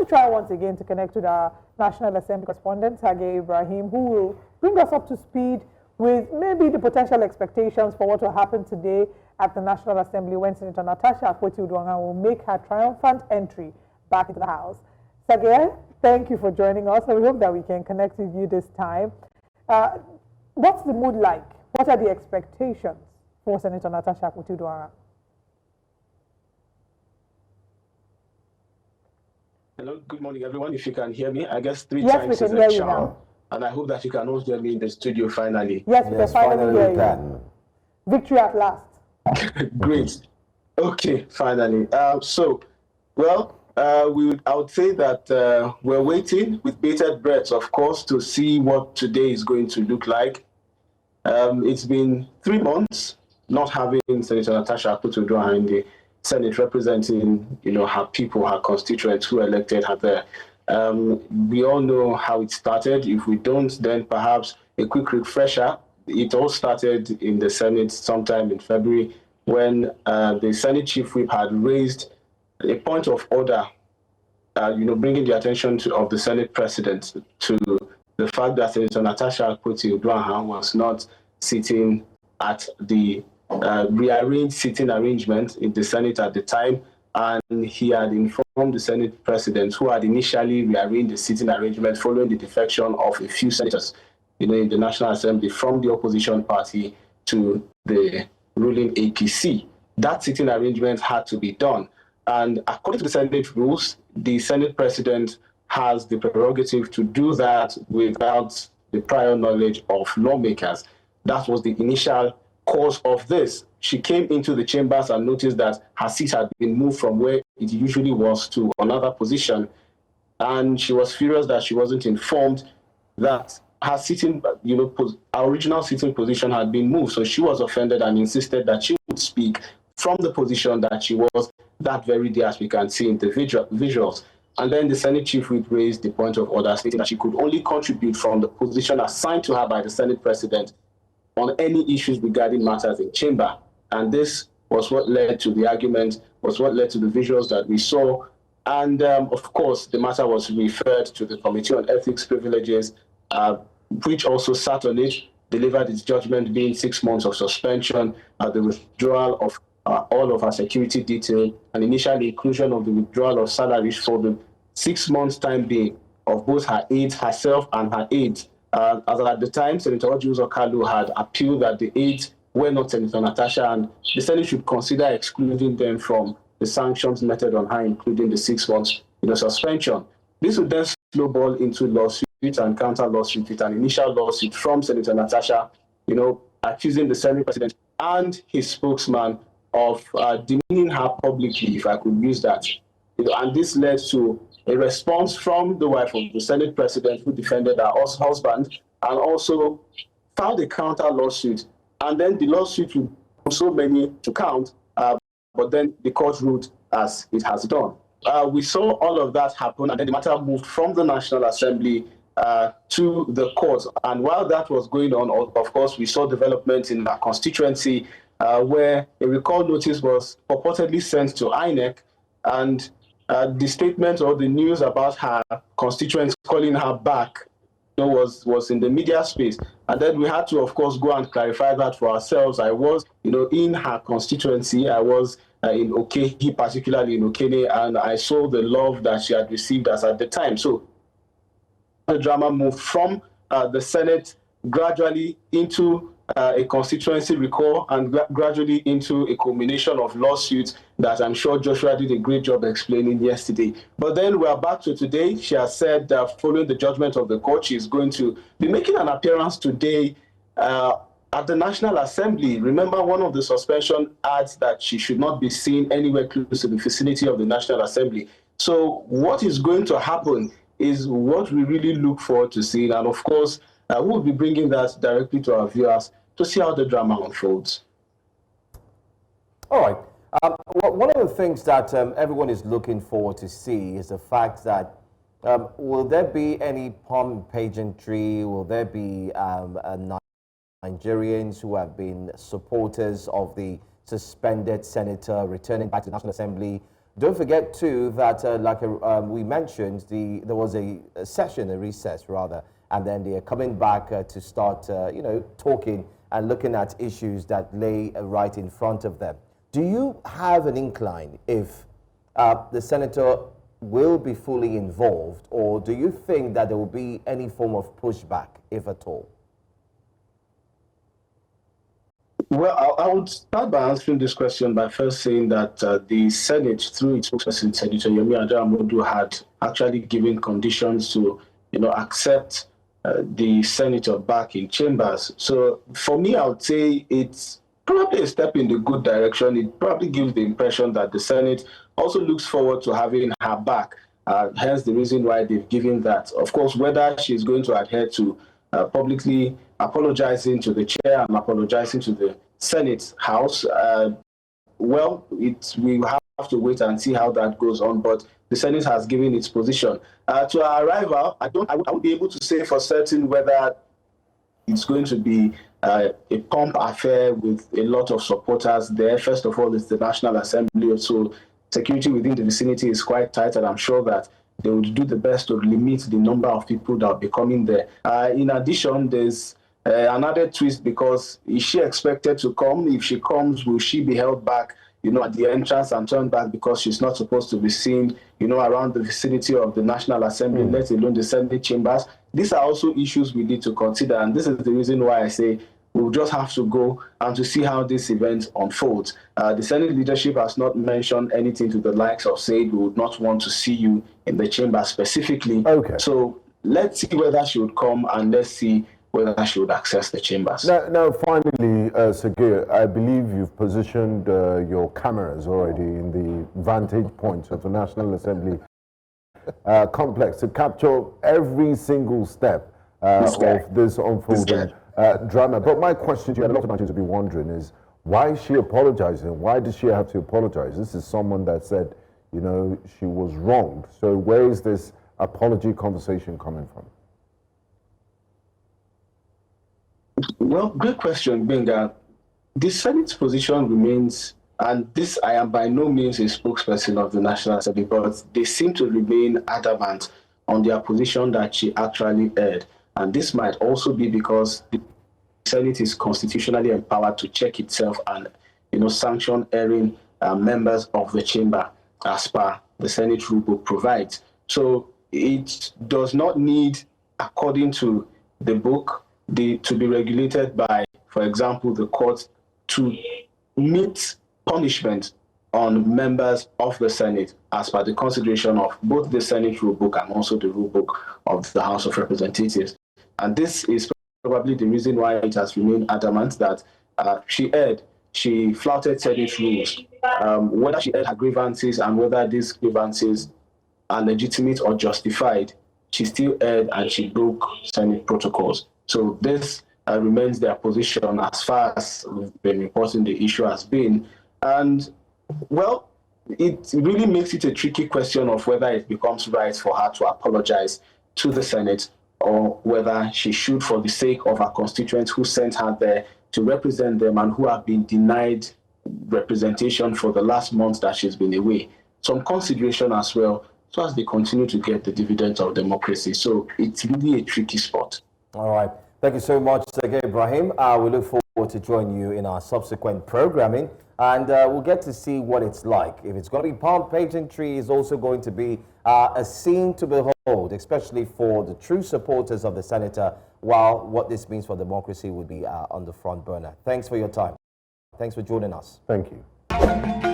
to try once again to connect with our National Assembly correspondent, Sagir Ibrahim, who will bring us up to speed with maybe the potential expectations for what will happen today at the National Assembly when Senator Natasha Akpoti-Uduaghan will make her triumphant entry back into the House. Sagir, thank you for joining us, and we hope that we can connect with you this time. What's the mood like? What are the expectations for Senator Natasha Akpoti-Uduaghan? Hello, good morning, everyone. If you can hear me, I guess three yes, times is a charm. Now. And I hope that you can all hear me in the studio finally. Yes, we can finally hear you. Victory at last. Great. Okay, finally. I would say that we're waiting with bated breath, of course, to see what today is going to look like. It's been 3 months not having Senator Natasha Akpoti-Uduaghan in the Senate representing, her people, her constituents who elected her there. We all know how it started. If we don't, then perhaps a quick refresher. It all started in the Senate sometime in February when the Senate Chief Whip had raised a point of order, bringing the attention of the Senate President to the fact that Senator Natasha Akpoti-Uduaghan was not sitting at the rearranged sitting arrangement in the Senate at the time, and he had informed the Senate President, who had initially rearranged the sitting arrangement following the defection of a few senators, in the National Assembly from the opposition party to the ruling APC. That sitting arrangement had to be done, and according to the Senate rules, the Senate President has the prerogative to do that without the prior knowledge of lawmakers. That was the initial cause of this. She came into the chambers and noticed that her seat had been moved from where it usually was to another position, and she was furious that she wasn't informed that her sitting, our original sitting position had been moved. So she was offended and insisted that she would speak from the position that she was that very day, as we can see in the visuals. And then the Senate Chief Whip raised the point of order, stating that she could only contribute from the position assigned to her by the Senate President on any issues regarding matters in chamber. And this was what led to the argument, was what led to the visuals that we saw. And of course, the matter was referred to the Committee on Ethics Privileges, which also sat on it, delivered its judgment being 6 months of suspension, the withdrawal of all of her security detail, and initial inclusion of the withdrawal of salaries for the 6 months time being of both her aides, herself, and her aides. As at the time, Senator Okalu had appealed that the aides were not Senator Natasha, and the Senate should consider excluding them from the sanctions meted on her, including the 6 months suspension. This would then snowball into lawsuits and counter lawsuits, with an initial lawsuit from Senator Natasha, accusing the Senate President and his spokesman of demeaning her publicly, if I could use that. And this led to a response from the wife of the Senate President, who defended her husband, and also filed a counter lawsuit. And then the lawsuit would so many to count, but then the court ruled as it has done. We saw all of that happen, and then the matter moved from the National Assembly to the court. And while that was going on, of course, we saw developments in our constituency where a recall notice was purportedly sent to INEC, and the statement or the news about her constituents calling her back was in the media space. And then we had to, of course, go and clarify that for ourselves. I was, in her constituency. I was in Okehi, particularly in Okene, and I saw the love that she had received as at the time. So the drama moved from the Senate gradually into a constituency recall, and gradually into a culmination of lawsuits that I'm sure Joshua did a great job explaining yesterday. But then we're back to today. She has said that following the judgment of the court, she is going to be making an appearance today at the National Assembly. Remember, one of the suspension adds that she should not be seen anywhere close to the vicinity of the National Assembly. So what is going to happen is what we really look forward to seeing. And of course, we'll be bringing that directly to our viewers to see how the drama unfolds. All right. One of the things that everyone is looking forward to see is the fact that will there be any pomp pageantry? Will there be Nigerians who have been supporters of the suspended senator returning back to the National Assembly? Don't forget too that, we mentioned, there was a session, a recess rather, and then they are coming back to start, talking and looking at issues that lay right in front of them. Do you have an incline if the senator will be fully involved, or do you think that there will be any form of pushback, if at all? Well, I would start by answering this question by first saying that the Senate, through its spokesperson, Senator Amodu, had actually given conditions to, accept the senator back in chambers. So for me, I would say it's probably a step in the good direction. It probably gives the impression that the Senate also looks forward to having her back. Hence the reason why they've given that. Of course, whether she's going to adhere to publicly apologizing to the chair and apologizing to the Senate House, we have to wait and see how that goes on. But the Senate has given its position. To our arrival, I would be able to say for certain whether it's going to be a pomp affair with a lot of supporters there. First of all, it's the National Assembly, so security within the vicinity is quite tight, and I'm sure that they would do the best to limit the number of people that will be coming there. In addition, there's another twist, because is she expected to come? If she comes, will she be held back, at the entrance and turned back because she's not supposed to be seen, around the vicinity of the National Assembly, let alone the Senate chambers? These are also issues we need to consider, and this is the reason why I say we'll just have to go and to see how this event unfolds. The Senate leadership has not mentioned anything to the likes of saying we would not want to see you in the chamber specifically. Okay. So let's see whether she would come, and let's see whether she would access the chambers. Now finally, Sagir, I believe you've positioned your cameras already in the vantage points of the National Assembly complex to capture every single step of this unfolding drama. But my question to you, and a lot of Nigerians will be wondering, is why is she apologizing? Why does she have to apologize? This is someone that said, she was wronged. So where is this apology conversation coming from? Well, great question, Benga. The Senate's position remains, and this, I am by no means a spokesperson of the National Assembly, but they seem to remain adamant on their position that she actually erred. And this might also be because the Senate is constitutionally empowered to check itself and, sanction erring members of the chamber as per the Senate rule book provides. So it does not need, according to the book, to be regulated by, for example, the court to meet punishment on members of the Senate as per the consideration of both the Senate rule book and also the rule book of the House of Representatives. And this is probably the reason why it has remained adamant that she erred. She flouted Senate rules. Whether she erred her grievances and whether these grievances are legitimate or justified, she still erred and she broke Senate protocols. So this remains their position as far as we've been reporting the issue has been. And, well, it really makes it a tricky question of whether it becomes right for her to apologize to the Senate, or whether she should, for the sake of her constituents who sent her there to represent them and who have been denied representation for the last month that she's been away, some consideration as well, so as they continue to get the dividends of democracy. So it's really a tricky spot. All right. Thank you so much, Sagir Ibrahim. We look forward to join you in our subsequent programming, and we'll get to see what it's like. If it's going to be palm pageantry, it's also going to be a scene to behold, especially for the true supporters of the senator, while what this means for democracy will be on the front burner. Thanks for your time. Thanks for joining us. Thank you.